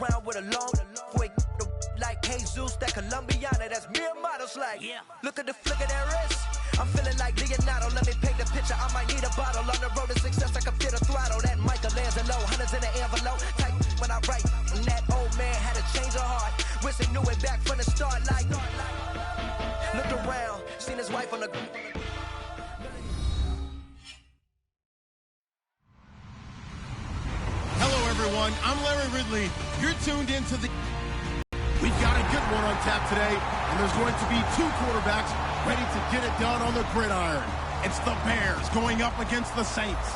around with a long quick like Jesus, that Colombiana, that's mere models like. Yeah. Look at the flick of their wrist. I'm feeling like Leonardo. Let me paint the picture. I might need a bottle. On the road to success, I can feel the throttle. That Michelangelo, hundreds in the envelope. Type when I write. And that old man had a change of heart. Wish he knew it back from the start. Like, looked around, seen his wife on the. Hello, everyone. I'm Larry Ridley. You're tuned into the. We've got a good one on tap today, and there's going to be two quarterbacks ready to get it done on the gridiron. It's the Bears going up against the Saints.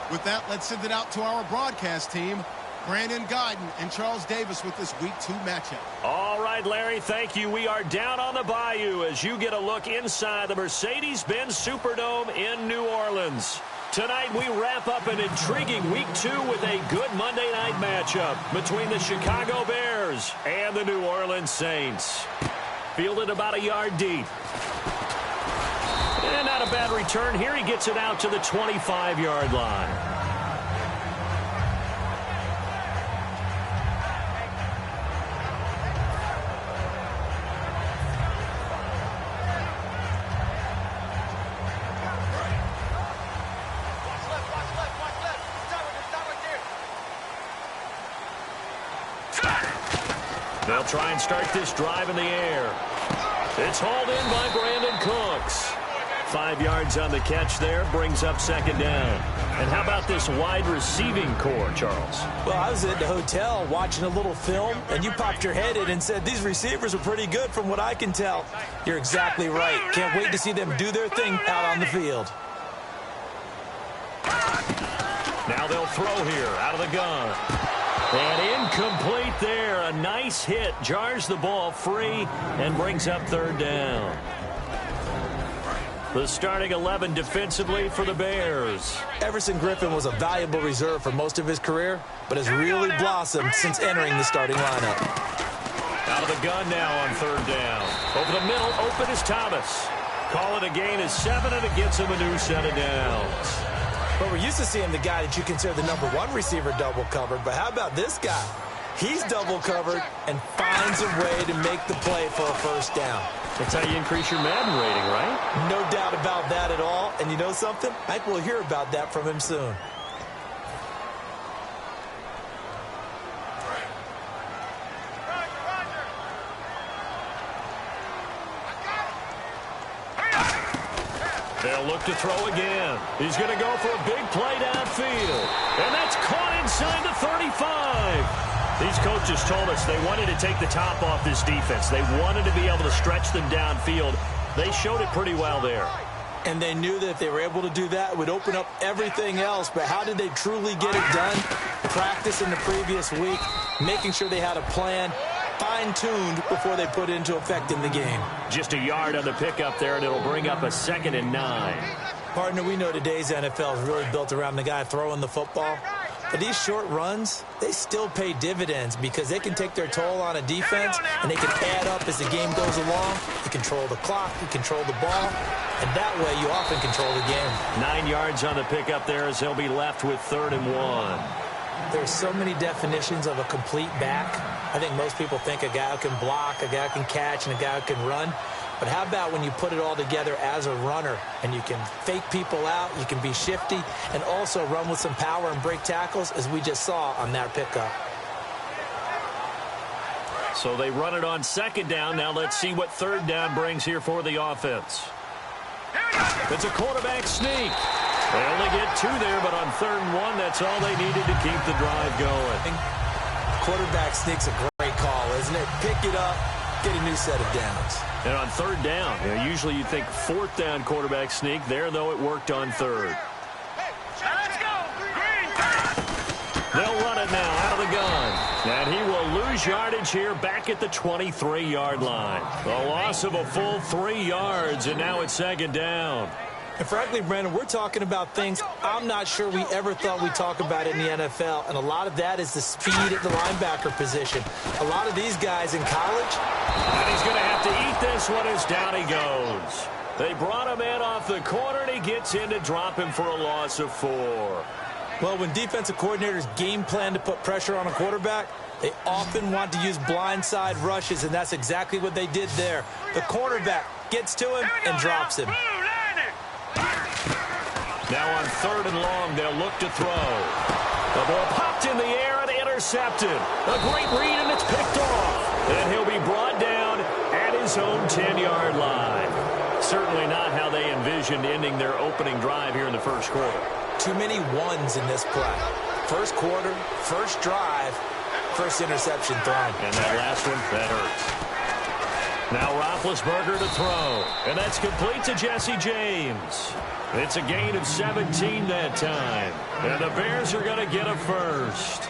With that, let's send it out to our broadcast team, Brandon Guyton and Charles Davis with this Week 2 matchup. All right, Larry, thank you. We are down on the bayou as you get a look inside the Mercedes-Benz Superdome in New Orleans. Tonight, we wrap up an intriguing Week 2 with a good Monday night matchup between the Chicago Bears and the New Orleans Saints. Fielded about a yard deep. And not a bad return here. He gets it out to the 25-yard line. They'll try and start this drive in the air. It's hauled in by Brandon Cooks. 5 yards on the catch there, brings up second down. And how about this wide receiving core, Charles? Well, I was at the hotel watching a little film, and you popped your head in and said, these receivers are pretty good from what I can tell. You're exactly right. Can't wait to see them do their thing out on the field. Now they'll throw here out of the gun. And incomplete there. A nice hit. Jars the ball free and brings up third down. The starting 11 defensively for the Bears. Everson Griffin was a valuable reserve for most of his career, but has really blossomed since entering the starting lineup. Out of the gun now on third down. Over the middle, open is Thomas. Call it a gain of 7, and it gets him a new set of downs. But we're used to seeing the guy that you consider the number 1 receiver double covered. But how about this guy? He's double covered and finds a way to make the play for a first down. That's how you increase your Madden rating, right? No doubt about that at all. And you know something? I think we'll hear about that from him soon. They'll look to throw again. He's going to go for a big play downfield. And that's caught inside the 35. These coaches told us they wanted to take the top off this defense. They wanted to be able to stretch them downfield. They showed it pretty well there. And they knew that if they were able to do that, it would open up everything else. But how did they truly get it done? Practice in the previous week, making sure they had a plan, fine-tuned before they put it into effect in the game. Just a yard on the pickup there, and it'll bring up a 2nd and 9. Partner, we know today's NFL is really built around the guy throwing the football. But these short runs, they still pay dividends because they can take their toll on a defense, and they can add up as the game goes along. You control the clock, you control the ball, and that way you often control the game. 9 yards on the pickup there as he'll be left with 3rd and 1. There's so many definitions of a complete back. I think most people think a guy who can block, a guy who can catch, and a guy who can run. But how about when you put it all together as a runner and you can fake people out, you can be shifty, and also run with some power and break tackles, as we just saw on that pickup. So they run it on 2nd down. Now let's see what 3rd down brings here for the offense. It's a quarterback sneak. They only get 2 there, but on 3rd and 1, that's all they needed to keep the drive going. Quarterback sneak's a great call, isn't it? Pick it up, get a new set of downs. And on 3rd down, usually you'd think 4th down quarterback sneak. There, though, it worked on 3rd. Let's go! They'll run it now out of the gun. And he will lose yardage here back at the 23-yard line. A loss of a full 3 yards, and now it's 2nd down. And frankly, Brandon, we're talking about things I'm not sure we ever thought we'd talk about in the NFL. And a lot of that is the speed at the linebacker position. A lot of these guys in college. And he's going to have to eat this one as down he goes. They brought him in off the corner, and he gets in to drop him for a loss of 4. Well, when defensive coordinators game plan to put pressure on a quarterback, they often want to use blindside rushes, and that's exactly what they did there. The cornerback gets to him and drops him. Now on 3rd and long, they'll look to throw. The ball popped in the air and intercepted. A great read, and it's picked off. And he'll be brought down at his own 10-yard line. Certainly not how they envisioned ending their opening drive here in the first quarter. Too many ones in this play. First quarter, first drive, first interception thrown. And that last one, that hurts. Now Roethlisberger to throw. And that's complete to Jesse James. It's a gain of 17 that time. And the Bears are going to get a first.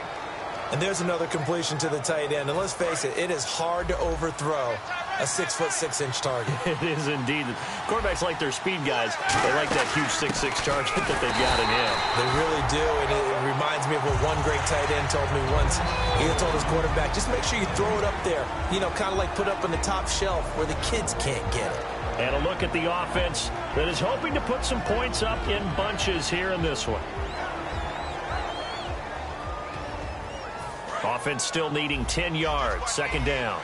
And there's another completion to the tight end. And let's face it, it is hard to overthrow a 6'6" target. It is indeed. Quarterbacks like their speed guys. They like that huge 6'6" target that they've got in him. They really do, and it reminds me of what one great tight end told me once. He told his quarterback, just make sure you throw it up there. You know, kind of like put up on the top shelf where the kids can't get it. And a look at the offense that is hoping to put some points up in bunches here in this one. Offense still needing 10 yards. 2nd down.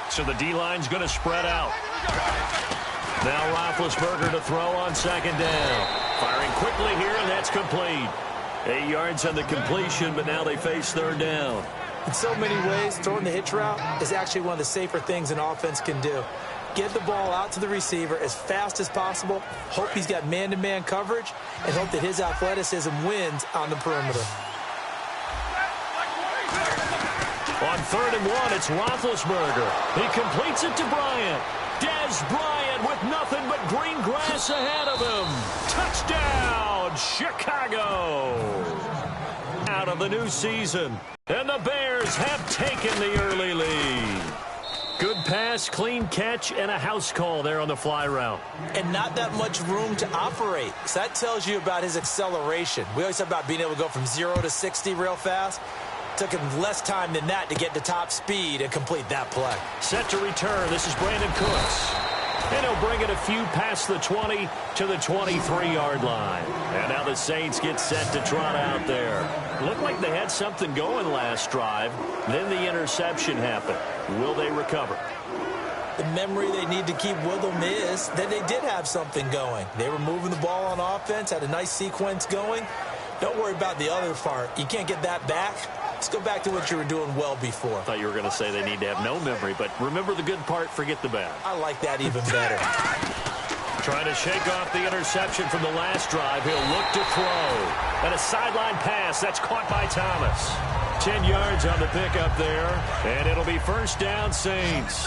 So the D-line's going to spread out. Now Roethlisberger to throw on 2nd down. Firing quickly here, and that's complete. 8 yards on the completion, but now they face 3rd down. In so many ways, throwing the hitch route is actually one of the safer things an offense can do. Get the ball out to the receiver as fast as possible, hope he's got man-to-man coverage, and hope that his athleticism wins on the perimeter. On 3rd and 1, it's Roethlisberger. He completes it to Bryant. Dez Bryant with nothing but green grass ahead of him. Touchdown, Chicago. Out of the new season. And the Bears have taken the early lead. Good pass, clean catch, and a house call there on the fly route. And not that much room to operate. So that tells you about his acceleration. We always talk about being able to go from 0 to 60 real fast. Took him less time than that to get to top speed and complete that play. Set to return. This is Brandon Cooks. And he'll bring it a few past the 20 to the 23-yard line. And now the Saints get set to trot out there. Looked like they had something going last drive. Then the interception happened. Will they recover? The memory they need to keep with them is that they did have something going. They were moving the ball on offense, had a nice sequence going. Don't worry about the other part. You can't get that back. Let's go back to what you were doing well before. I thought you were going to say they need to have no memory, but remember the good part, forget the bad. I like that even better. Trying to shake off the interception from the last drive. He'll look to throw. And a sideline pass. That's caught by Thomas. 10 yards on the pickup there. And it'll be 1st down, Saints.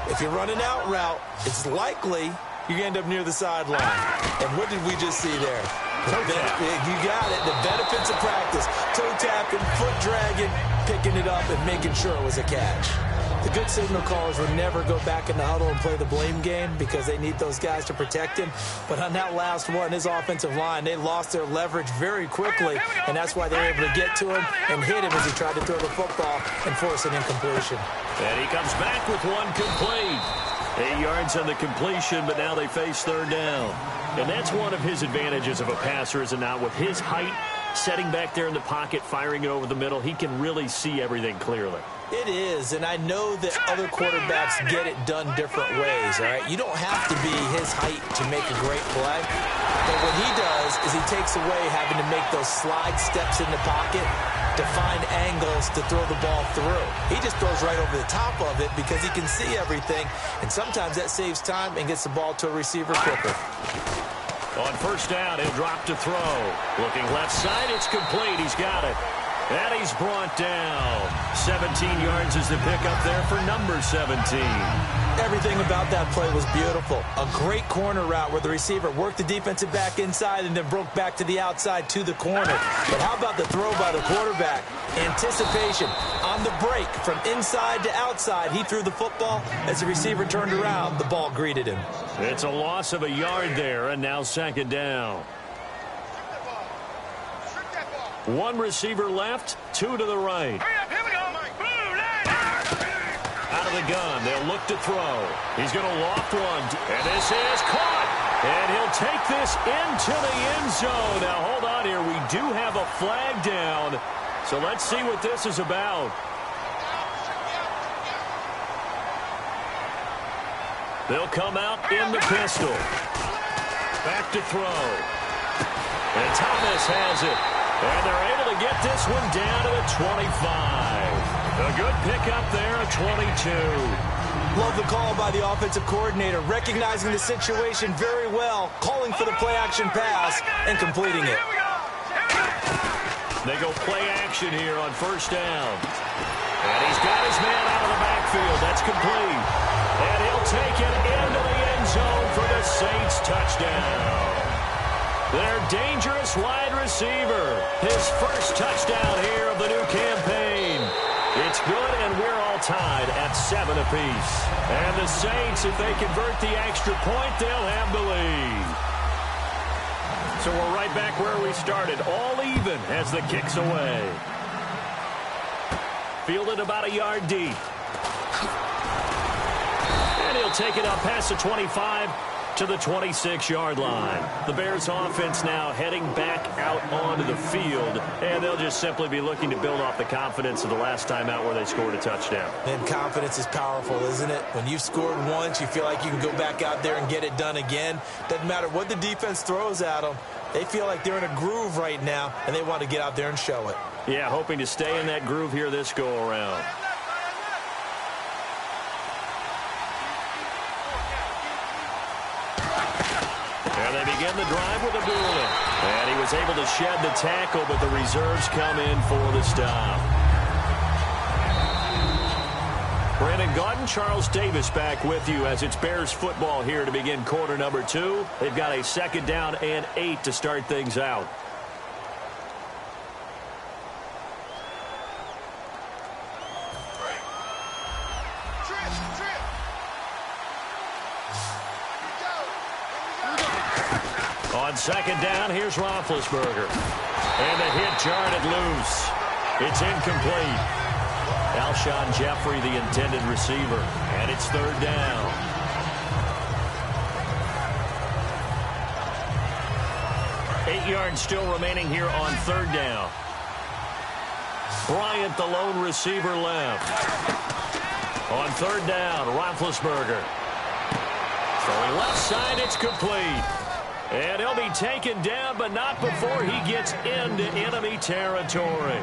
If you're running out route, it's likely you end up near the sideline. And what did we just see there? You got it. The benefits of practice. Toe tapping, foot dragging, picking it up, and making sure it was a catch. The good signal callers would never go back in the huddle and play the blame game because they need those guys to protect him. But on that last one, his offensive line, they lost their leverage very quickly, and that's why they were able to get to him and hit him as he tried to throw the football and force an incompletion. And he comes back with one complete. 8 yards on the completion, but now they face 3rd down. And that's one of his advantages of a passer, is it not? With his height, setting back there in the pocket, firing it over the middle, he can really see everything clearly. It is, and I know that other quarterbacks get it done different ways, all right? You don't have to be his height to make a great play. But what he does is he takes away having to make those slide steps in the pocket to find angles to throw the ball through. He just throws right over the top of it because he can see everything, and sometimes that saves time and gets the ball to a receiver quicker. On 1st down, he'll drop to throw. Looking left side, it's complete. He's got it. And he's brought down. 17 yards is the pickup there for number 17. Everything about that play was beautiful. A great corner route where the receiver worked the defensive back inside and then broke back to the outside to the corner. But how about the throw by the quarterback? Anticipation on the break from inside to outside. He threw the football. As the receiver turned around, the ball greeted him. It's a loss of a yard there, and now 2nd down. One receiver left, 2 to the right. Out of the gun, they'll look to throw. He's going to loft one, and this is caught. And he'll take this into the end zone. Now, hold on here. We do have a flag down. So let's see what this is about. They'll come out in the pistol. Back to throw. And Thomas has it. And they're able to get this one down to the 25. A good pickup there, a 22. Love the call by the offensive coordinator, recognizing the situation very well, calling for the play-action pass and completing it. They go play action here on first down. And he's got his man out of the backfield. That's complete. And he'll take it into the end zone for the Saints touchdown. Their dangerous wide receiver. His first touchdown here of the new campaign. It's good, and we're all tied at 7 apiece. And the Saints, if they convert the extra point, they'll have the lead. So we're right back where we started, all even as the kick's away. Fielded about a yard deep. And he'll take it up past the 25 to the 26-yard line. The Bears offense now heading back out onto the field, and they'll just simply be looking to build off the confidence of the last time out where they scored a touchdown. And confidence is powerful, isn't it? When you've scored once, you feel like you can go back out there and get it done again. Doesn't matter what the defense throws at them. They feel like they're in a groove right now, and they want to get out there and show it. Yeah, hoping to stay in that groove here this go-around. And they begin the drive with Abdullah. And he was able to shed the tackle, but the reserves come in for the stop. Brandon Gaudin, Charles Davis back with you as it's Bears football here to begin quarter number 2. They've got a second down and 8 to start things out. On second down, here's Roethlisberger. And the hit jarred it loose. It's incomplete. Alshon Jeffrey, the intended receiver. And it's third down. Eight yards still remaining here on third down. Bryant, the lone receiver, left. On third down, Roethlisberger. Throwing left side, it's complete. And he'll be taken down, but not before he gets into enemy territory.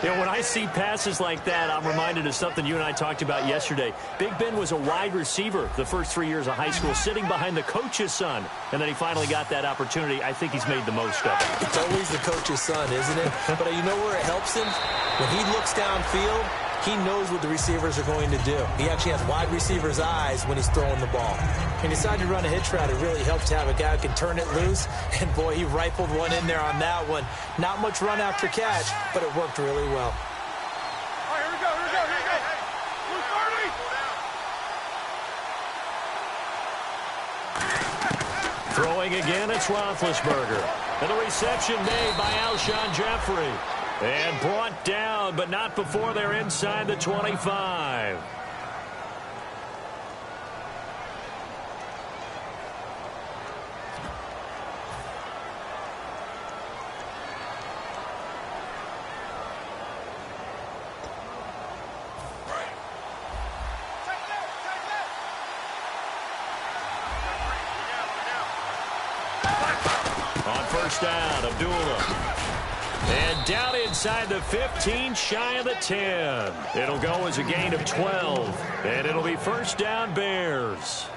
You know, when I see passes like that, I'm reminded of something you and I talked about yesterday. Big Ben was a wide receiver the first 3 years of high school, sitting behind the coach's son. And then he finally got that opportunity. I think he's made the most of it. It's always the coach's son, isn't it? But you know where it helps him? When he looks downfield, he knows what the receivers are going to do. He actually has wide receiver's eyes when he's throwing the ball. And decided to run a hitch route. It really helps to have a guy who can turn it loose. And, boy, he rifled one in there on that one. Not much run after catch, but it worked really well. All right, here we go. Throwing again, it's Roethlisberger. And the reception made by Alshon Jeffrey. And brought down, but not before they're inside the 25. On first down, Abdullah. And down inside the 15, shy of the 10. It'll go as a gain of 12. And it'll be first down, Bears.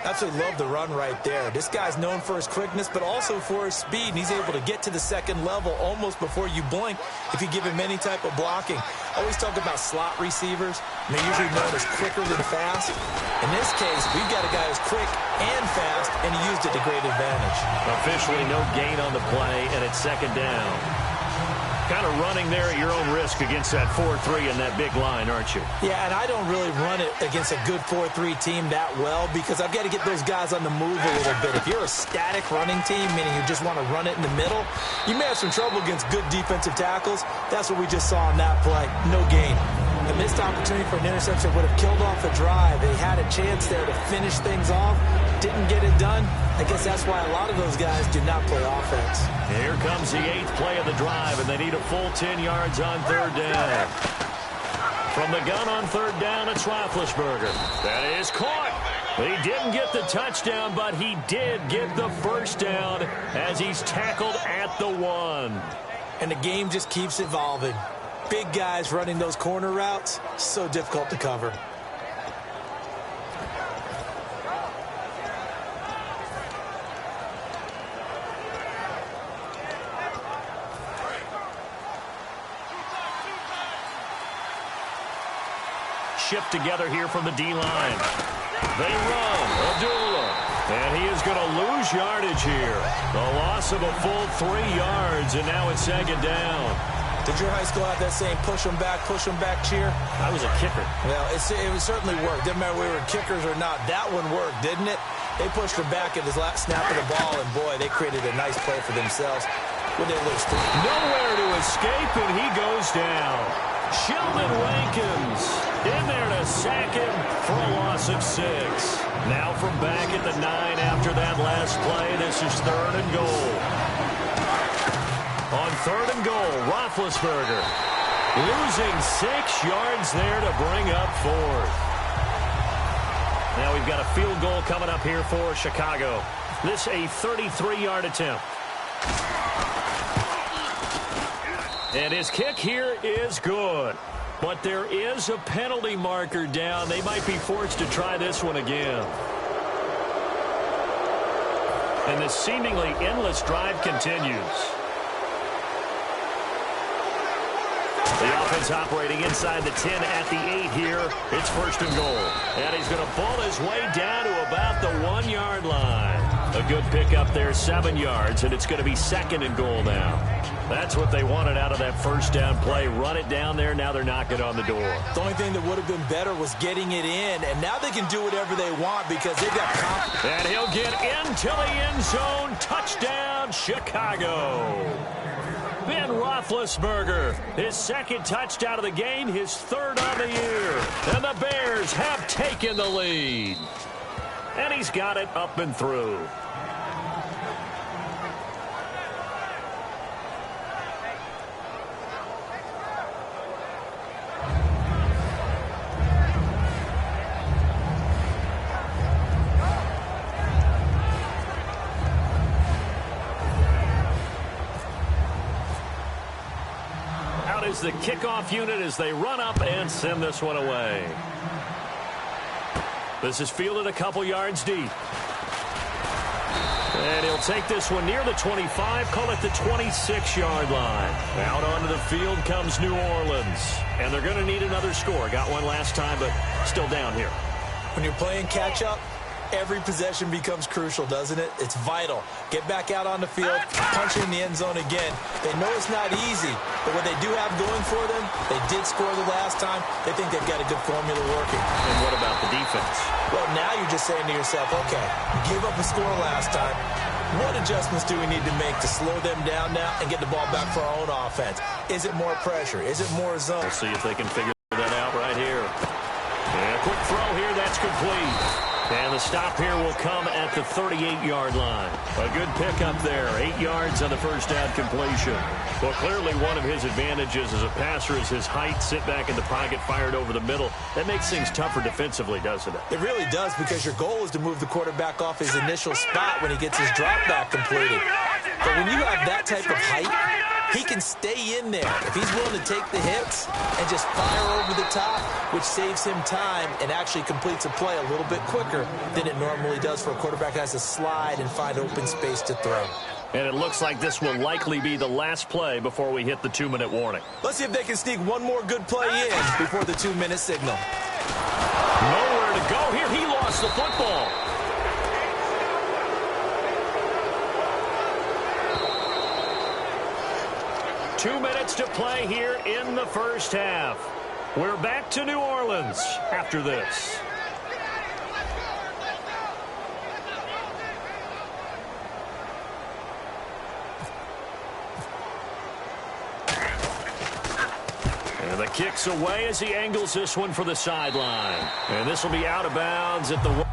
Absolutely love the run right there. This guy's known for his quickness, but also for his speed. And he's able to get to the second level almost before you blink if you give him any type of blocking. I always talk about slot receivers, and they're usually known as quicker than fast. In this case, we've got a guy who's quick and fast, and he used it to great advantage. Officially no gain on the play, and it's second down. Kind of running there at your own risk against that 4-3 and that big line, aren't you? Yeah, and I don't really run it against a good 4-3 team that well because I've got to get those guys on the move a little bit. If you're a static running team, meaning you just want to run it in the middle, you may have some trouble against good defensive tackles. That's what we just saw on that play. No gain. A missed opportunity for an interception would have killed off the drive. They had a chance there to finish things off, didn't get it done. I guess that's why a lot of those guys did not play offense. Here comes the 8th play of the drive, and they need a full 10 yards on 3rd down. From the gun on 3rd down, it's Roethlisberger. That is caught. He didn't get the touchdown, but he did get the first down as he's tackled at the 1. And the game just keeps evolving. Big guys running those corner routes, so difficult to cover. Shift together here from the D-line. They run. Abdullah. And he is going to lose yardage here. A loss of a full 3 yards, and now it's 2nd down. Did your high school have that saying, push them back cheer? I was a kicker. Well, it certainly worked. Didn't matter whether we were kickers or not. That one worked, didn't it? They pushed her back at his last snap of the ball, and boy, they created a nice play for themselves. When they lose 3. Nowhere to escape, and he goes down. Sheldon Rankins in there to sack him for a loss of 6. Now from back at the 9 after that last play, this is 3rd and goal. On 3rd and goal, Roethlisberger losing 6 yards there to bring up 4th. Now we've got a field goal coming up here for Chicago. This a 33-yard attempt. And his kick here is good. But there is a penalty marker down. They might be forced to try this one again. And the seemingly endless drive continues. The offense operating inside the 10 at the 8 here. It's 1st and goal. And he's going to ball his way down to about the 1-yard line. A good pickup there, 7 yards, and it's going to be 2nd and goal now. That's what they wanted out of that 1st down play. Run it down there. Now they're knocking on the door. The only thing that would have been better was getting it in, and now they can do whatever they want because they've got confidence. And he'll get into the end zone. Touchdown, Chicago. Ben Roethlisberger, his 2nd touchdown of the game, his 3rd on the year. And the Bears have taken the lead. And he's got it up and through. Out is the kickoff unit as they run up and send this one away. This is fielded a couple yards deep. And he'll take this one near the 25, call it the 26-yard line. Out onto the field comes New Orleans. And they're going to need another score. Got one last time, but still down here. When you're playing catch-up, every possession becomes crucial, doesn't it? It's vital. Get back out on the field, punch in the end zone again. They know it's not easy, but what they do have going for them, they did score the last time. They think they've got a good formula working. And what about the defense? Well, now you're just saying to yourself, okay, give up a score last time. What adjustments do we need to make to slow them down now and get the ball back for our own offense? Is it more pressure? Is it more zone? We'll see if they can figure that out right here. And a quick throw here, that's complete. And the stop here will come at the 38-yard line. A good pickup there. 8 yards on the 1st down completion. Well, clearly one of his advantages as a passer is his height. Sit back in the pocket, fired over the middle. That makes things tougher defensively, doesn't it? It really does, because your goal is to move the quarterback off his initial spot when he gets his drop back completed. But when you have that type of height, he can stay in there if he's willing to take the hits and just fire over the top, which saves him time and actually completes a play a little bit quicker than it normally does for a quarterback who has to slide and find open space to throw. And it looks like this will likely be the last play before we hit the 2-minute warning. Let's see if they can sneak one more good play in before the 2-minute signal. Nowhere to go here. He lost the football. Two minutes to play here in the 1st half. We're back to New Orleans after this. And the kick's away as he angles this one for the sideline. And this will be out of bounds at the...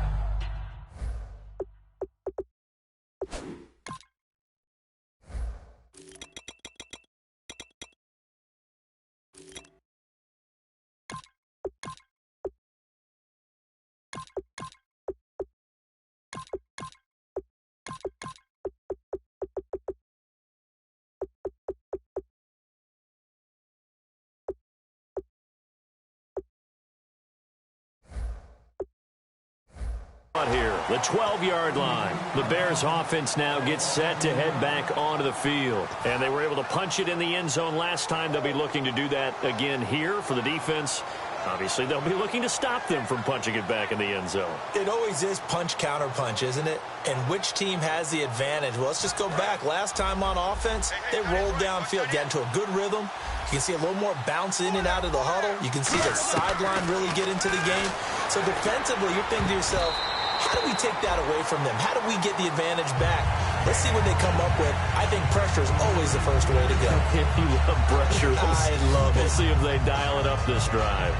Here, the 12-yard line. The Bears offense now gets set to head back onto the field. And they were able to punch it in the end zone last time. They'll be looking to do that again here for the defense. Obviously, they'll be looking to stop them from punching it back in the end zone. It always is punch-counter-punch, isn't it? And which team has the advantage? Well, let's just go back. Last time on offense, they rolled downfield, got into a good rhythm. You can see a little more bounce in and out of the huddle. You can see the sideline really get into the game. So defensively, you're thinking to yourself, how do we take that away from them? How do we get the advantage back? Let's see what they come up with. I think pressure is always the first way to go. You love pressure. I love it. We'll see if they dial it up this drive.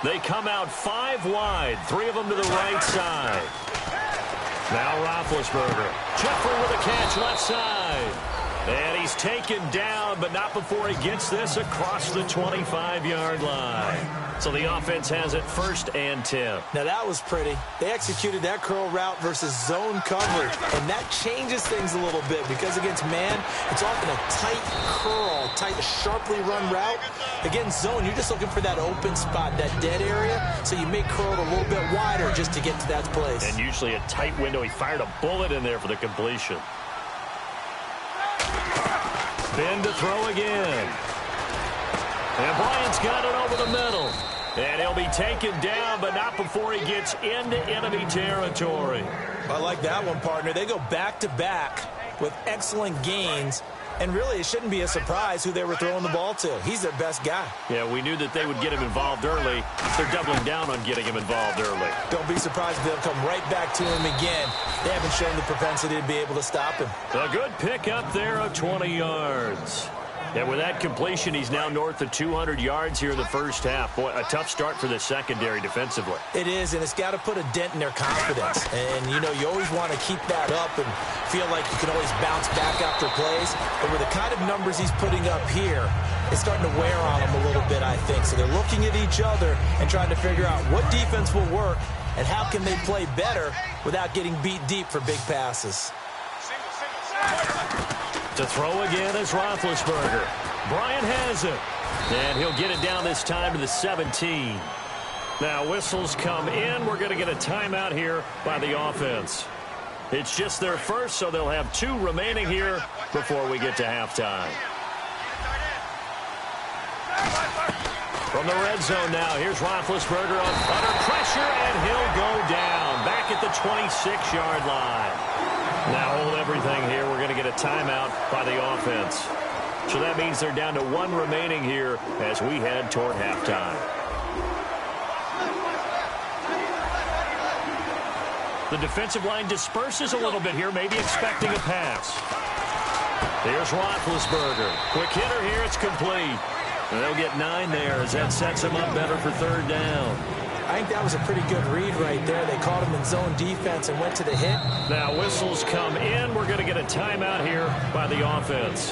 They come out 5 wide, 3 of them to the right side. Now Roethlisberger. Jeffrey with a catch left side. And he's taken down, but not before he gets this across the 25-yard line. So the offense has it 1st and 10. Now that was pretty. They executed that curl route versus zone coverage, and that changes things a little bit because against man, it's often a tight curl, tight, sharply run route. Against zone, you're just looking for that open spot, that dead area, so you may curl it a little bit wider just to get to that place. And usually a tight window. He fired a bullet in there for the completion. Ben to throw again. And Bryant's got it over the middle. And he'll be taken down, but not before he gets into enemy territory. I like that one, partner. They go back-to-back with excellent gains. And really, it shouldn't be a surprise who they were throwing the ball to. He's their best guy. Yeah, we knew that they would get him involved early. They're doubling down on getting him involved early. Don't be surprised if they'll come right back to him again. They haven't shown the propensity to be able to stop him. A good pick up there of 20 yards. And with that completion, he's now north of 200 yards here in the first half. Boy, a tough start for the secondary defensively. It is, and it's got to put a dent in their confidence. And, you know, you always want to keep that up and feel like you can always bounce back after plays. But with the kind of numbers he's putting up here, it's starting to wear on them a little bit, I think. So they're looking at each other and trying to figure out what defense will work and how can they play better without getting beat deep for big passes. To throw again is Roethlisberger. Bryant has it. And he'll get it down this time to the 17. Now whistles come in. We're going to get a timeout here by the offense. It's just their first, so they'll have 2 remaining here before we get to halftime. From the red zone now, here's Roethlisberger under pressure, and he'll go down back at the 26-yard line. Now hold everything here. We're going to get a timeout by the offense. So that means they're down to 1 remaining here as we head toward halftime. The defensive line disperses a little bit here, maybe expecting a pass. Here's Roethlisberger. Quick hitter here. It's complete. And they'll get 9 there as that sets them up better for 3rd down. I think that was a pretty good read right there. They caught him in zone defense and went to the hit. Now whistles come in. We're going to get a timeout here by the offense.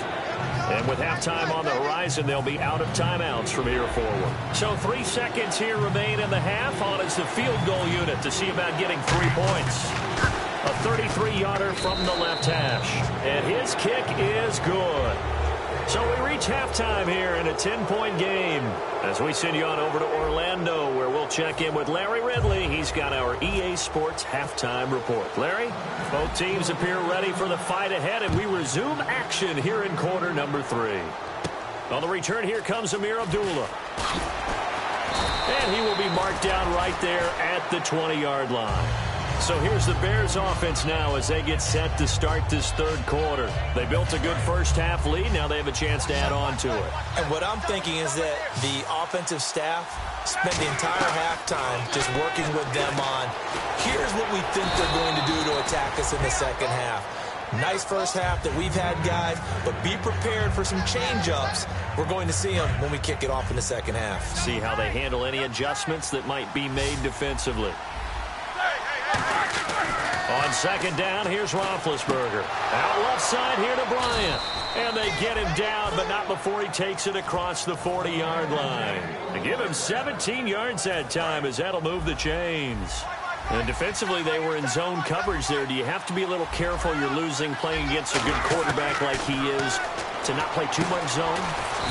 And with halftime on the horizon, they'll be out of timeouts from here forward. So 3 seconds here remain in the half. On is the field goal unit to see about getting 3 points. A 33-yarder from the left hash. And his kick is good. So we reach halftime here in a 10-point game as we send you on over to Orlando, where we'll check in with Larry Ridley. He's got our EA Sports halftime report. Larry, both teams appear ready for the fight ahead, and we resume action here in quarter number 3. On the return, here comes Amir Abdullah. And he will be marked down right there at the 20-yard line. So here's the Bears offense now as they get set to start this 3rd quarter. They built a good first half lead. Now they have a chance to add on to it. And what I'm thinking is that the offensive staff spent the entire halftime just working with them on, here's what we think they're going to do to attack us in the second half. Nice first half that we've had, guys, but be prepared for some change-ups. We're going to see them when we kick it off in the second half. See how they handle any adjustments that might be made defensively. On 2nd down, here's Roethlisberger. Out left side here to Bryant. And they get him down, but not before he takes it across the 40-yard line. They give him 17 yards that time as that'll move the chains. And defensively, they were in zone coverage there. Do you have to be a little careful? You're losing playing against a good quarterback like he is. to not play too much zone?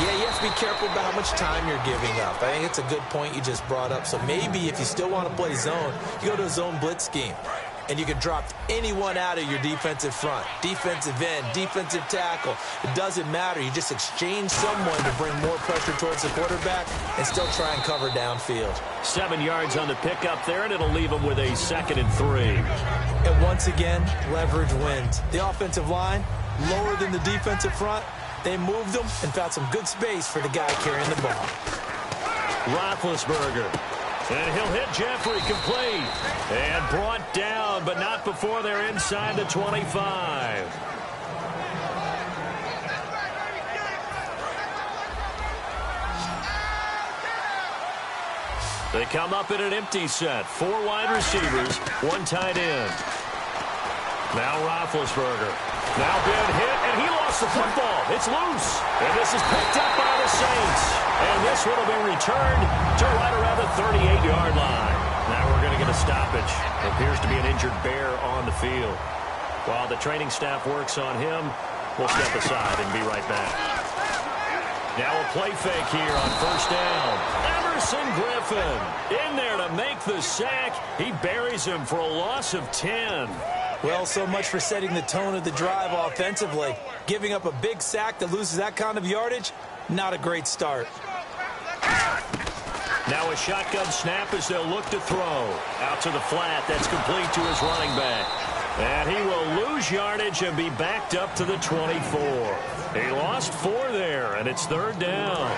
Yeah, you have to be careful about how much time you're giving up. I think it's a good point you just brought up. So maybe if you still want to play zone, you go to a zone blitz scheme. And you can drop anyone out of your defensive front, defensive end, defensive tackle. It doesn't matter. You just exchange someone to bring more pressure towards the quarterback and still try and cover downfield. 7 yards on the pickup there, and it'll leave them with a 2nd and 3. And once again, leverage wins. The offensive line, lower than the defensive front. They moved them and found some good space for the guy carrying the ball. Roethlisberger. And he'll hit Jeffrey complete. And brought down, but not before they're inside the 25. They come up in an empty set. 4 wide receivers, 1 tight end. Now Roethlisberger. Now been hit, and he lost the football. It's loose. And this is picked up by the Saints. And this one will be returned to right around the 38-yard line. Now we're going to get a stoppage. Appears to be an injured bear on the field. While the training staff works on him, we'll step aside and be right back. Now a play fake here on 1st down. Emerson Griffin in there to make the sack. He buries him for a loss of 10. Well, so much for setting the tone of the drive offensively. Giving up a big sack that loses that kind of yardage, not a great start. Now a shotgun snap as they'll look to throw. Out to the flat. That's complete to his running back. And he will lose yardage and be backed up to the 24. He lost 4 there, and it's 3rd down.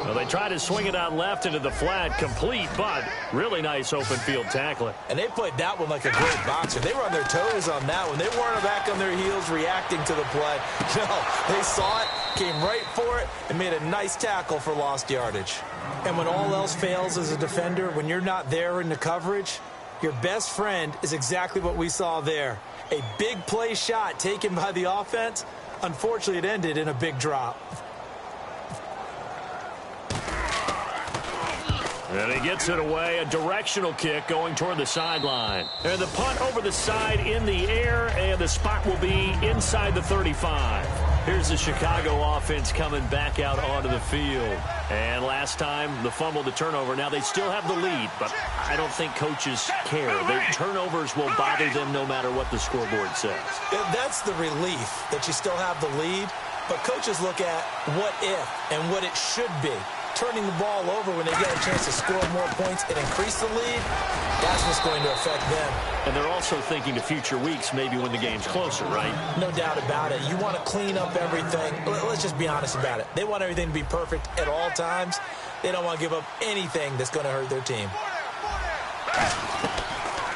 Well, they try to swing it out left into the flat, complete, but really nice open field tackling. And they played that one like a great boxer. They were on their toes on that one. They weren't back on their heels reacting to the play. No, they saw it, came right for it, and made a nice tackle for lost yardage. And when all else fails as a defender, when you're not there in the coverage, your best friend is exactly what we saw there. A big play shot taken by the offense. Unfortunately, it ended in a big drop. And he gets it away, a directional kick going toward the sideline. And the punt over the side in the air, and the spot will be inside the 35. Here's the Chicago offense coming back out onto the field. And last time, the fumble, the turnover. Now they still have the lead, but I don't think coaches care. Their turnovers will bother them no matter what the scoreboard says. That's the relief that you still have the lead, but coaches look at what if and what it should be. Turning the ball over when they get a chance to score more points and increase the lead, that's what's going to affect them. And they're also thinking to future weeks, maybe when the game's closer, right? No doubt about it. You want to clean up everything. Let's just be honest about it. They want everything to be perfect at all times. They don't want to give up anything that's going to hurt their team.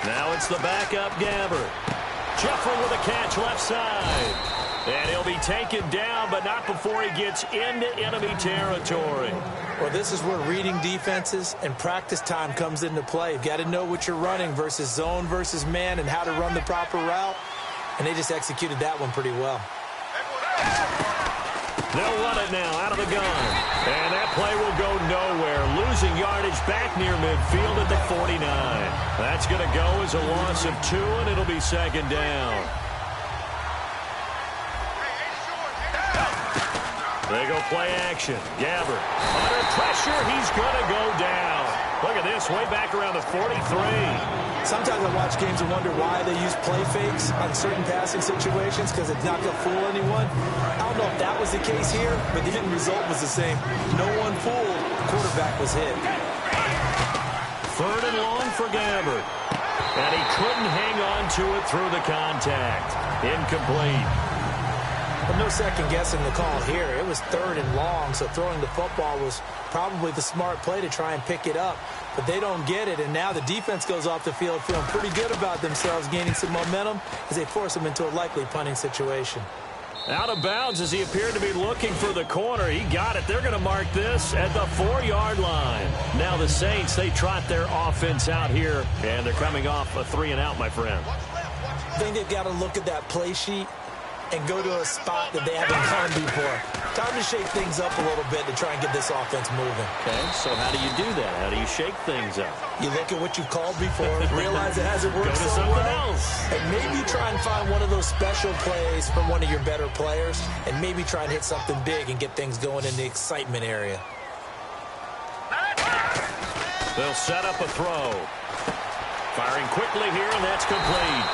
Now it's the backup Gabbert. Jeffrey with a catch left side. And he'll be taken down, but not before he gets into enemy territory. Well, this is where reading defenses and practice time comes into play. You've got to know what you're running versus zone versus man and how to run the proper route. And they just executed that one pretty well. They'll run it now out of the gun. And that play will go nowhere. Losing yardage back near midfield at the 49. That's going to go as a loss of 2, and it'll be 2nd down. They go play action. Gabbert under pressure. He's going to go down. Look at this, way back around the 43. Sometimes I watch games and wonder why they use play fakes on certain passing situations because it's not going to fool anyone. I don't know if that was the case here, but the end result was the same. No one fooled. The quarterback was hit. 3rd and long for Gabbert. And he couldn't hang on to it through the contact. Incomplete. But no second guessing the call here. It was 3rd and long, so throwing the football was probably the smart play to try and pick it up. But they don't get it, and now the defense goes off the field feeling pretty good about themselves, gaining some momentum as they force them into a likely punting situation. Out of bounds as he appeared to be looking for the corner. He got it. They're going to mark this at the 4-yard line. Now the Saints, they trot their offense out here, and they're coming off a 3-and-out, my friend. I think they've got to look at that play sheet and go to a spot that they haven't gone before. Time to shake things up a little bit to try and get this offense moving. Okay, so how do you do that? How do you shake things up? You look at what you've called before, realize it hasn't worked Go to so something well, else. and maybe try and find one of those special plays from one of your better players, and maybe try and hit something big and get things going in the excitement area. They'll set up a throw. Firing quickly here, and that's complete.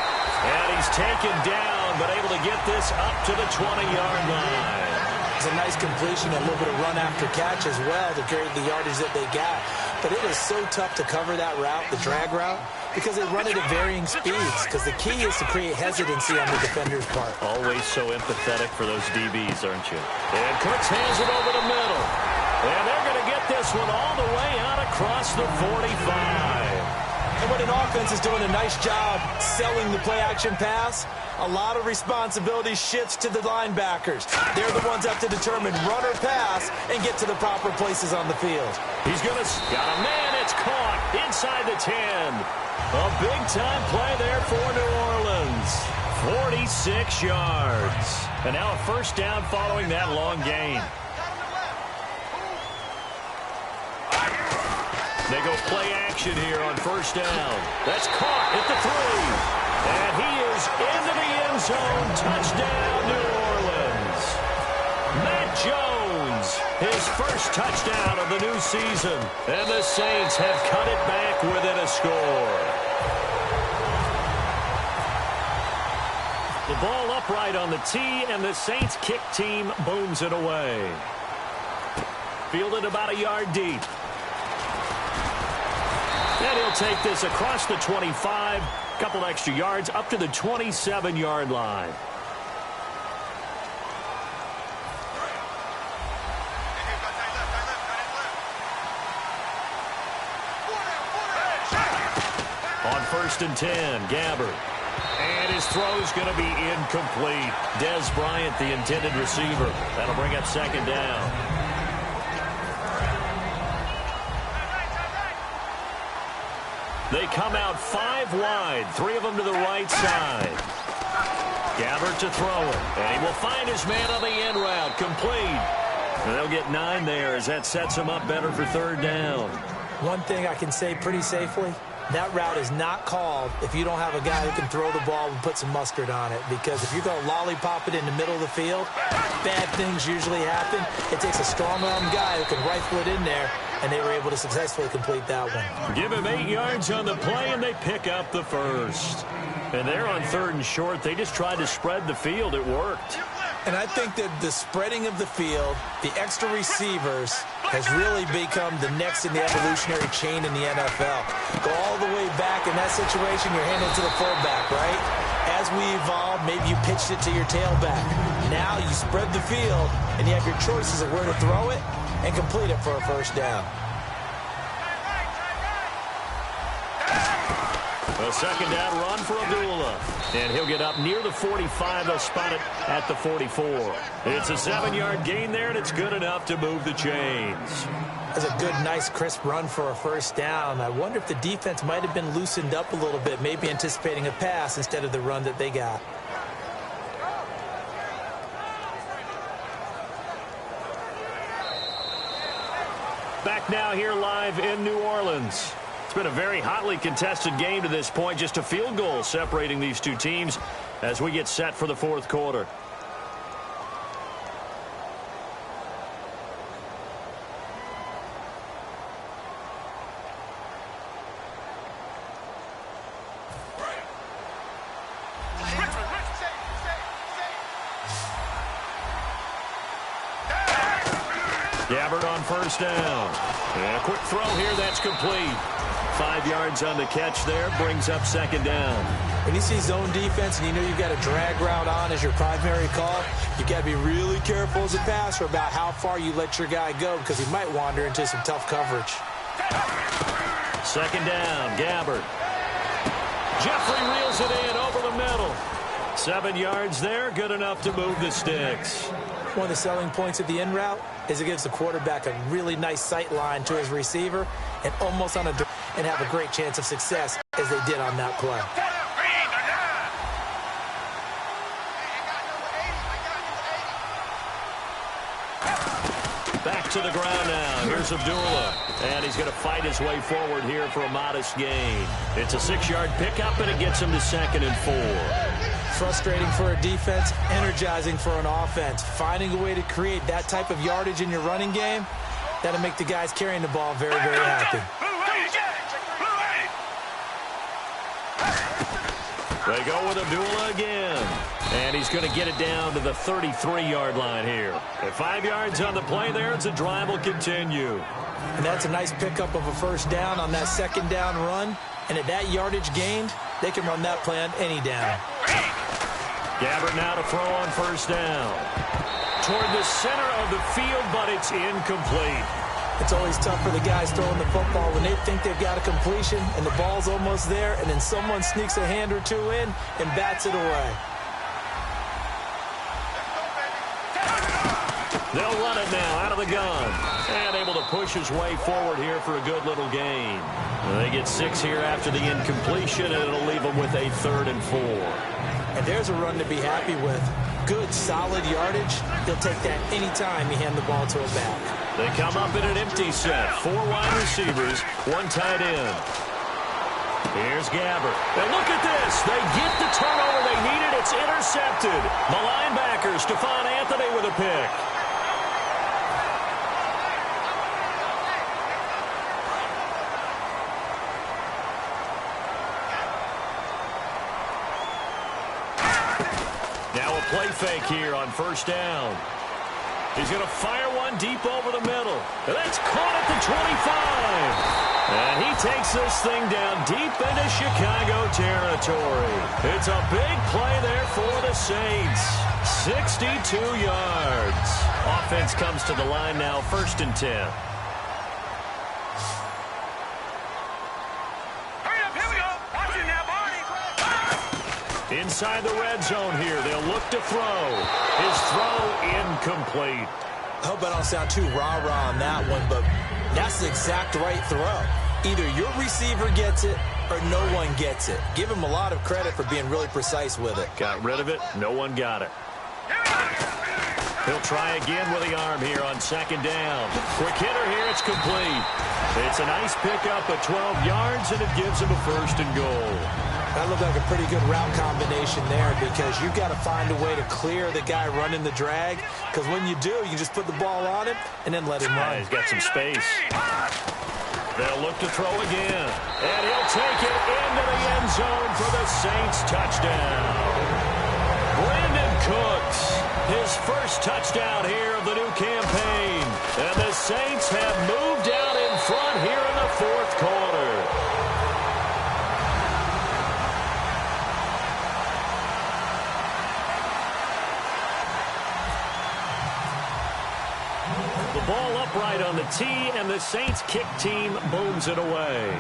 And he's taken down, but able to get this up to the 20-yard line. It's a nice completion, a little bit of run after catch as well to create the yardage that they got. But it is so tough to cover that route, the drag route, because they run it at varying speeds. Because the key is to create hesitancy on the defender's part. Always so empathetic for those DBs, aren't you? And Cooks hands it over the middle. And they're going to get this one all the way out across the 45. And when an offense is doing a nice job selling the play-action pass, a lot of responsibility shifts to the linebackers. They're the ones that have to determine run or pass and get to the proper places on the field. He's going to got a man. It's caught inside the 10. A big-time play there for New Orleans. 46 yards. And now a first down following that long gain. They go play action here on first down. That's caught at the 3. And he is into the end zone. Touchdown, New Orleans. Matt Jones, his first touchdown of the new season. And the Saints have cut it back within a score. The ball upright on the tee, and the Saints kick team booms it away. Fielded about a yard deep. And he'll take this across the 25, couple extra yards, up to the 27-yard line. On first and 10, Gabbert. And his throw's going to be incomplete. Dez Bryant, the intended receiver. That'll bring up second down. They come out 5 wide, 3 of them to the right side. Gabbert to throw it, and he will find his man on the end route, complete. And they'll get 9 there as that sets him up better for third down. One thing I can say pretty safely, that route is not called if you don't have a guy who can throw the ball and put some mustard on it. Because if you're going to lollipop it in the middle of the field, bad things usually happen. It takes a strong-arm guy who can rifle it in there, and they were able to successfully complete that one. Give him 8 yards on the play, and they pick up the first. And they're on third and short. They just tried to spread the field. It worked. And I think that the spreading of the field, the extra receivers, has really become the next in the evolutionary chain in the NFL. Go all the way back in that situation, you're handing it to the fullback, right? As we evolve, maybe you pitched it to your tailback. Now you spread the field, and you have your choices of where to throw it and complete it for a first down. A second down run for Abdullah. And he'll get up near the 45. They'll spot it at the 44. It's a 7-yard gain there, and it's good enough to move the chains. That's a good, nice, crisp run for a first down. I wonder if the defense might have been loosened up a little bit, maybe anticipating a pass instead of the run that they got. Back now here live in New Orleans. It's been a very hotly contested game to this point. Just a field goal separating these two teams as we get set for the fourth quarter. Gabbert on first down. And a quick throw here, that's complete. 5 yards on the catch there, brings up second down. When you see zone defense and you know you've got a drag route on as your primary call, you've got to be really careful as a passer about how far you let your guy go because he might wander into some tough coverage. Second down, Gabbert. Jeffrey reels it in over the middle. 7 yards there, good enough to move the sticks. One of the selling points of the in route is it gives the quarterback a really nice sight line to his receiver and almost on a and have a great chance of success as they did on that play. Back to the ground now. Here's Abdullah. And he's going to fight his way forward here for a modest gain. It's a 6-yard pickup, and it gets him to 2nd and 4. Frustrating for a defense, energizing for an offense. Finding a way to create that type of yardage in your running game, that'll make the guys carrying the ball very, very happy. They go with Abdullah again. And he's going to get it down to the 33-yard line here. At 5 yards on the play there, it's a drive will continue. And that's a nice pickup of a first down on that 2nd down run. And at that yardage gained, they can run that play on any down. Gabbert now to throw on 1st down. Toward the center of the field, but it's incomplete. It's always tough for the guys throwing the football when they think they've got a completion and the ball's almost there, and then someone sneaks a hand or two in and bats it away. They'll run it now out of the gun. And able to push his way forward here for a good little gain. And they get 6 here after the incompletion, and it'll leave them with a 3rd and 4. And there's a run to be happy with. Good, solid yardage. He'll take that any time you hand the ball to a back. They come up in an empty set. 4 wide receivers, 1 tight end. Here's Gabbert. And look at this. They get the turnover they needed. It's intercepted. The linebacker, Stephon Anthony, with a pick. Now a play fake here on 1st down. He's going to fire one deep over the middle. And that's caught at the 25. And he takes this thing down deep into Chicago territory. It's a big play there for the Saints. 62 yards. Offense comes to the line now, 1st and 10. Inside the red zone here. They'll look to throw. His throw incomplete. I hope I don't sound too rah-rah on that one, but that's the exact right throw. Either your receiver gets it or no one gets it. Give him a lot of credit for being really precise with it. Got rid of it. No one got it. He'll try again with the arm here on 2nd down. Quick hitter here. It's complete. It's a nice pickup of 12 yards, and it gives him a 1st and goal. That looked like a pretty good route combination there because you've got to find a way to clear the guy running the drag, because when you do, you can just put the ball on him and then let him run. He's got some space. They'll look to throw again. And he'll take it into the end zone for the Saints touchdown. Brandon Cooks, his first touchdown here of the new campaign. And the Saints have moved out in front here in the 4th quarter. Ball upright on the tee, and the Saints kick team booms it away.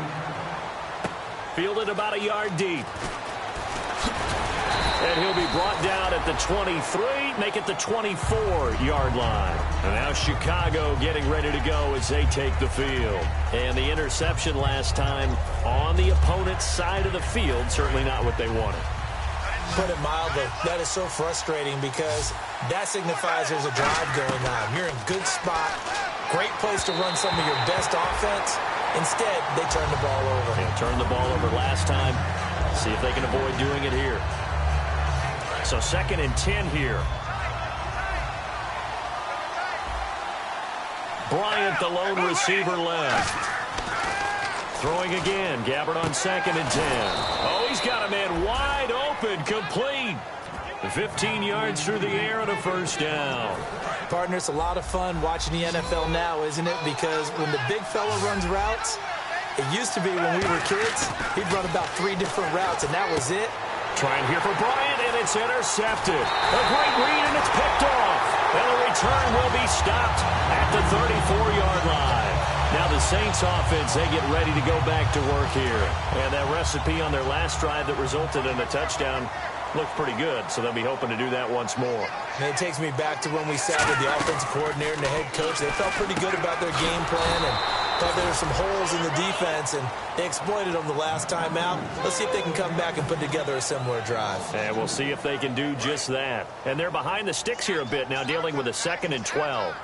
Fielded about a yard deep. And he'll be brought down at the 23, make it the 24-yard line. And now Chicago getting ready to go as they take the field. And the interception last time on the opponent's side of the field, certainly not what they wanted. Put it mildly, that is so frustrating because that signifies there's a drive going on. You're in a good spot, great place to run some of your best offense. Instead, they turn the ball over. Yeah, turned the ball over last time. See if they can avoid doing it here. So 2nd and 10 here. Bryant, the lone receiver, left. Throwing again. Gabbert on 2nd and 10. Oh, he's got a man wide open, complete. 15 yards through the air and a 1st down. Partner, it's a lot of fun watching the NFL now, isn't it? Because when the big fella runs routes, it used to be when we were kids, he'd run about 3 different routes, and that was it. Trying here for Bryant, and it's intercepted. A great read, and it's picked off. And the return will be stopped at the 34-yard line. Now the Saints offense, they get ready to go back to work here. And that recipe on their last drive that resulted in a touchdown looked pretty good, so they'll be hoping to do that once more. And it takes me back to when we sat with the offensive coordinator and the head coach. They felt pretty good about their game plan and thought there were some holes in the defense, and they exploited them the last time out. Let's see if they can come back and put together a similar drive. And we'll see if they can do just that. And they're behind the sticks here a bit now, dealing with a 2nd and 12.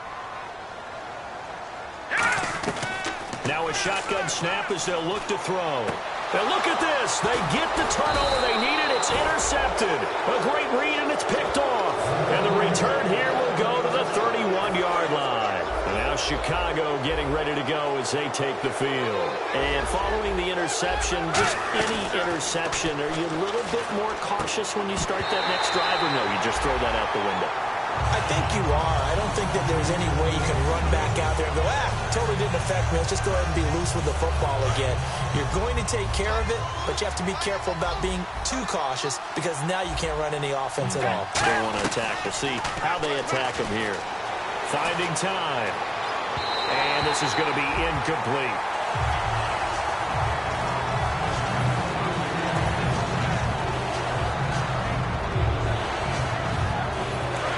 Now a shotgun snap as they'll look to throw. And look at this. They get the turnover they needed. It's intercepted. A great read, and it's picked off. And the return here will go to the 31-yard line. And now Chicago getting ready to go as they take the field. And following the interception, just any interception, are you a little bit more cautious when you start that next drive, or no, you just throw that out the window? I think you are. I don't think that there's any way you can run back out there and go, totally didn't affect me. Let's just go ahead and be loose with the football again. You're going to take care of it, but you have to be careful about being too cautious because now you can't run any offense at all. They want to attack. We'll see how they attack them here. Finding time. And this is going to be incomplete.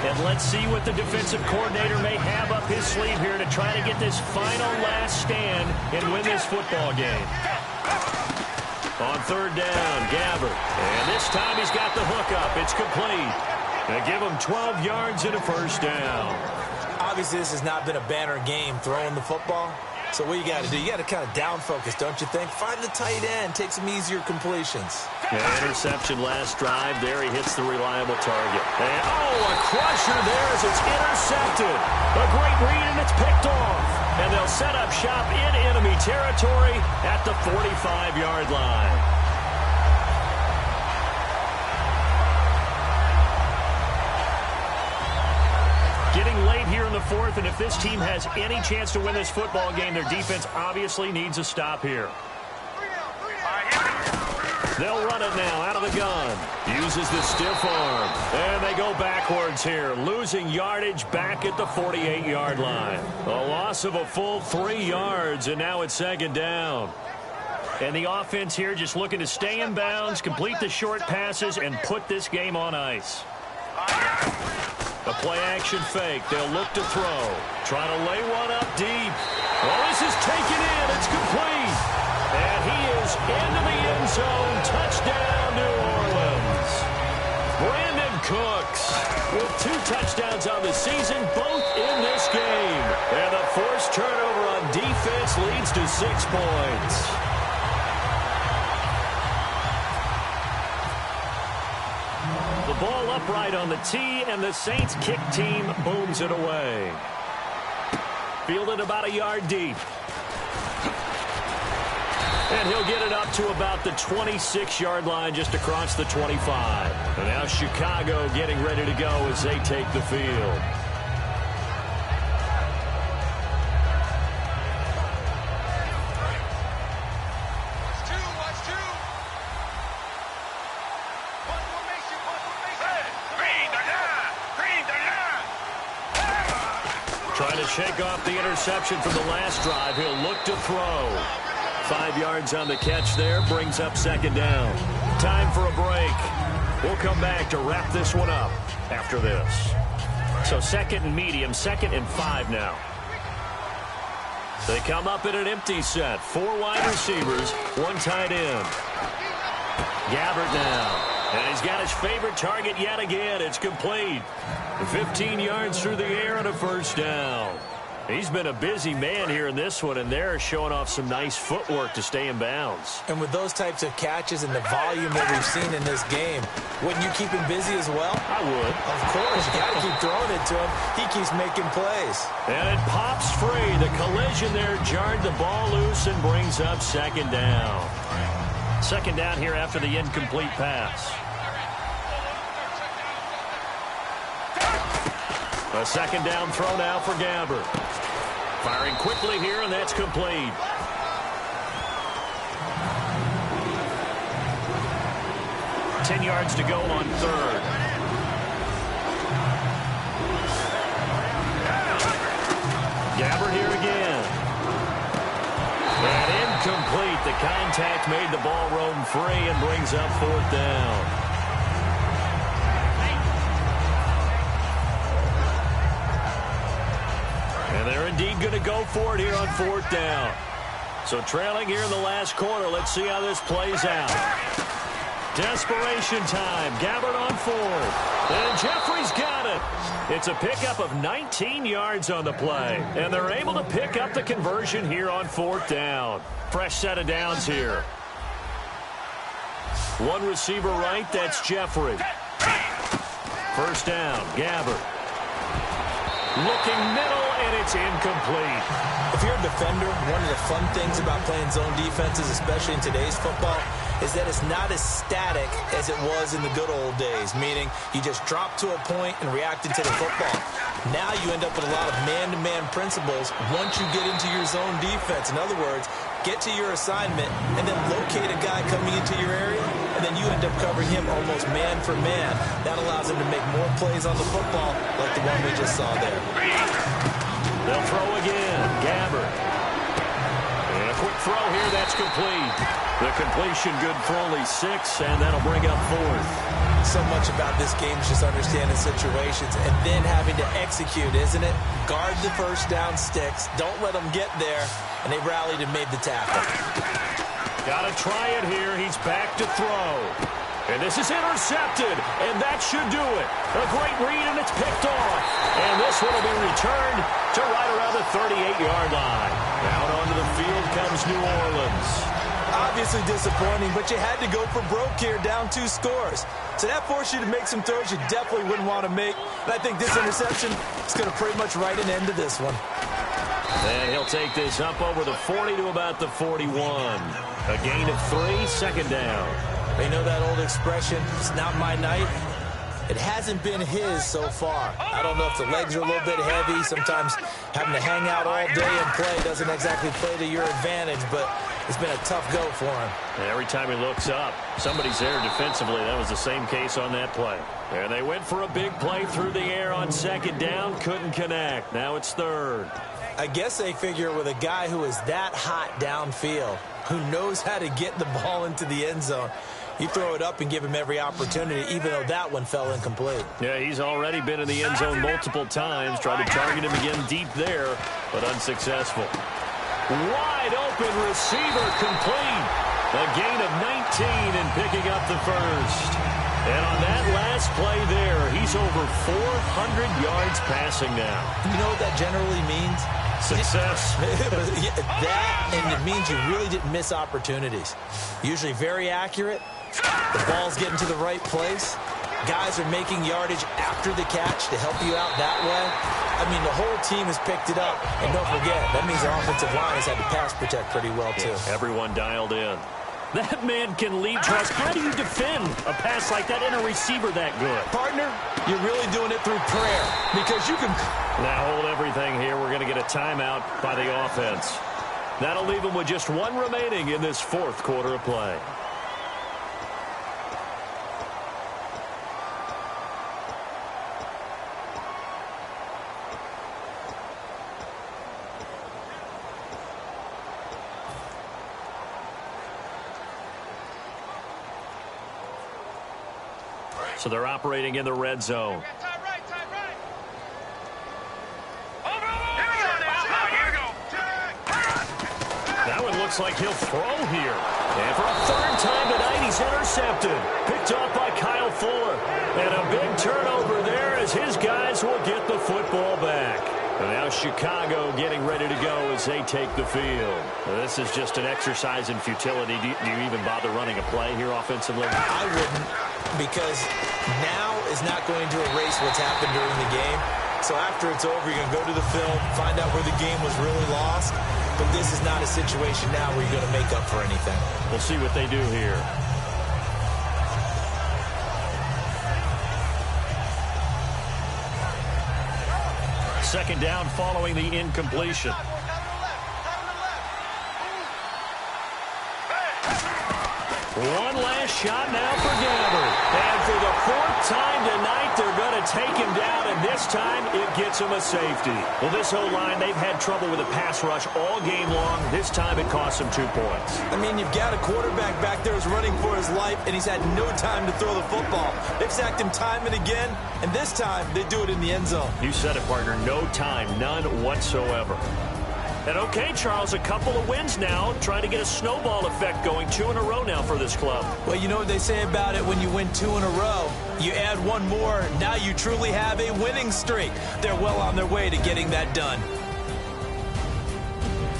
And let's see what the defensive coordinator may have up his sleeve here to try to get this final last stand and win this football game. On third down, Gabbert. And this time he's got the hook up. It's complete. They give him 12 yards and a first down. Obviously, this has not been a banner game throwing the football. So what you got to do, you got to kind of down focus, don't you think? Find the tight end, take some easier completions. Yeah, interception last drive. There he hits the reliable target. And, a crusher there as it's intercepted. A great read, and it's picked off. And they'll set up shop in enemy territory at the 45-yard line. Getting late here in the fourth, and if this team has any chance to win this football game, their defense obviously needs a stop here. They'll run it now out of the gun. Uses the stiff arm. And they go backwards here, losing yardage back at the 48-yard line. A loss of a full 3 yards, and now it's second down. And the offense here just looking to stay in bounds, complete the short passes, and put this game on ice. A play-action fake. They'll look to throw. Trying to lay one up deep. Oh, this is taken in. It's complete. And he is into the end zone. Touchdown, New Orleans. Brandon Cooks with 2 touchdowns on the season, both in this game. And the forced turnover on defense leads to 6 points. The ball upright on the tee, and the Saints kick team booms it away. Fielded about a yard deep. And he'll get it up to about the 26-yard line, just across the 25. And now Chicago getting ready to go as they take the field. Trying to shake off the interception from the last drive. He'll look to throw. 5 yards on the catch there, brings up second down. Time for a break. We'll come back to wrap this one up after this. So second and medium, 2nd and 5 now. They come up in an empty set. 4 wide receivers, 1 tight end. Gabbert now. And he's got his favorite target yet again. It's complete. 15 yards through the air and a first down. He's been a busy man here in this one, and they're showing off some nice footwork to stay in bounds. And with those types of catches and the volume that we've seen in this game, wouldn't you keep him busy as well? I would. Of course. You got to keep throwing it to him. He keeps making plays. And it pops free. The collision there jarred the ball loose and brings up second down. Second down here after the incomplete pass. A second down throw now for Gabbert. Firing quickly here, and that's complete. Ten yards to go on third. Gabbert here again. And incomplete. The contact made the ball roam free and brings up fourth down. And they're indeed going to go for it here on fourth down. So trailing here in the last quarter. Let's see how this plays out. Desperation time. Gabbert on fourth. And Jeffrey's got it. it. It's a pickup of 19 yards on the play, and they're able to pick up the conversion here on 4th down. Fresh set of downs here. One receiver right, that's Jeffrey. First down, Gabbert. Looking middle, and it's incomplete. If you're a defender, one of the fun things about playing zone defenses, especially in today's football, is that it's not as static as it was in the good old days, meaning you just drop to a point and reacted to the football. Now you end up with a lot of man-to-man principles once you get into your zone defense. In other words, get to your assignment and then locate a guy coming into your area, and then you end up covering him almost man for man. That allows him to make more plays on the football like the one we just saw there. They'll throw again. Gabbert. And a quick throw here, that's complete. The completion good for only 6, and that'll bring up 4th. So much about this game is just understanding situations and then having to execute, isn't it? Guard the first down sticks. Don't let them get there. And they rallied and made the tackle. Got to try it here. He's back to throw. And this is intercepted, and that should do it. A great read, and it's picked off. And this one will be returned to right around the 38-yard line. Out onto the field comes New Orleans. Obviously disappointing, but you had to go for broke here, down 2 scores. So that forced you to make some throws you definitely wouldn't want to make. And I think this interception is going to pretty much write an end to this one. And he'll take this up over the 40 to about the 41. A gain of 3, second down. You know that old expression, it's not my night? It hasn't been his so far. I don't know if the legs are a little bit heavy. Sometimes having to hang out all day and play doesn't exactly play to your advantage, but it's been a tough go for him. And every time he looks up, somebody's there defensively. That was the same case on that play. And they went for a big play through the air on second down. Couldn't connect. Now it's 3rd. I guess they figure with a guy who is that hot downfield, who knows how to get the ball into the end zone, you throw it up and give him every opportunity, even though that one fell incomplete. Yeah, he's already been in the end zone multiple times. Tried to target him again deep there, but unsuccessful. Wide open receiver complete. A gain of 19 and picking up the first. And on that last play there, he's over 400 yards passing now. You know what that generally means? Success. That, and it means you really didn't miss opportunities. Usually very accurate. The ball's getting to the right place. Guys are making yardage after the catch to help you out that way. I mean, the whole team has picked it up. And don't forget, that means the offensive line has had to pass protect pretty well, too. Yeah, everyone dialed in. That man can lead trust. How do you defend a pass like that and a receiver that good? Partner, you're really doing it through prayer because you can... Now hold everything here. We're going to get a timeout by the offense. That'll leave them with just 1 remaining in this 4th quarter of play. So they're operating in the red zone. That one looks like he'll throw here. And for a 3rd time tonight, he's intercepted. Picked off by Kyle Fuller. And a big turnover there as his guys will get the football back. And now Chicago getting ready to go as they take the field. Now, this is just an exercise in futility. Do you even bother running a play here offensively? I wouldn't, because now is not going to erase what's happened during the game. So after it's over, you're going to go to the film, find out where the game was really lost. But this is not a situation now where you're going to make up for anything. We'll see what they do here. Second down following the incompletion. One last shot now for Gabbert. And for the 4th time tonight, they're going to take him down, and this time it gets him a safety. Well, this whole line, they've had trouble with a pass rush all game long. This time it costs them 2 points. I mean, you've got a quarterback back there who's running for his life, and he's had no time to throw the football. They've sacked him time and again, and this time they do it in the end zone. You said it, partner. No time, none whatsoever. And okay, Charles, a couple of wins now, trying to get a snowball effect going. 2 in a row now for this club. Well, you know what they say about it when you win 2 in a row. You add one more, now you truly have a winning streak. They're well on their way to getting that done.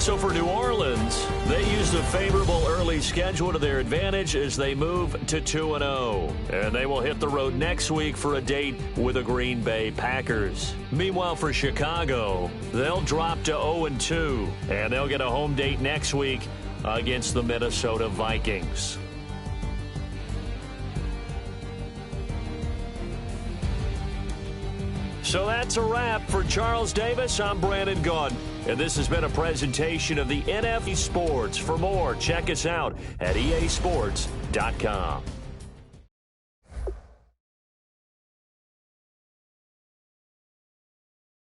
So for New Orleans, they used a favorable early schedule to their advantage as they move to 2-0. And they will hit the road next week for a date with the Green Bay Packers. Meanwhile, for Chicago, they'll drop to 0-2. And they'll get a home date next week against the Minnesota Vikings. So that's a wrap. For Charles Davis, I'm Brandon Gaudin. And this has been a presentation of the NFL Sports. For more, check us out at easports.com.